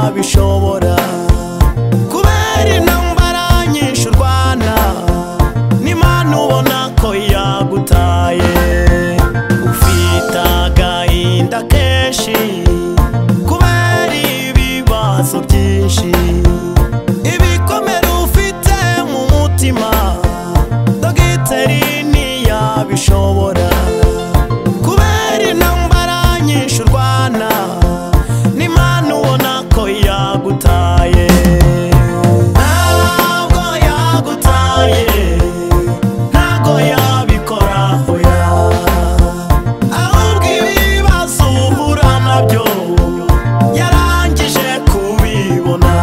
ntiyabishobora kubera intambara nyinshi urwana n'Imana ubona ko yagutaye ufite agahinda kenshi kubera ibibazo byinshi ibikomere ufite mu mutima dogiteri ntiyabishobora kubera intambara nyinshi urwana n'Imana ubona ko yagutaye ntabwo yagutaye ntabwo yabikora hoya ahubwo ibibazo uhura nabyo yarangije kubibona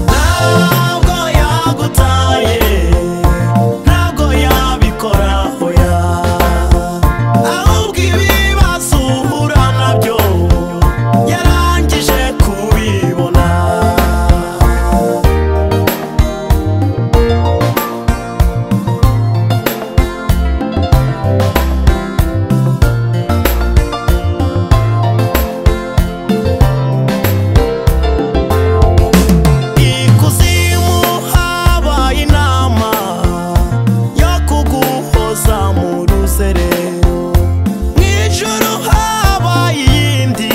ntabwo yagutaye ntabwo yabikora hoya ahubwo ibibazo uhura nabyo yarangije kubibona ikuzimu habaye inama yo kuguhoza mu ruzerero mw'ijuru habaye iyindi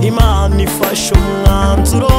Imana ifashe umwanzuro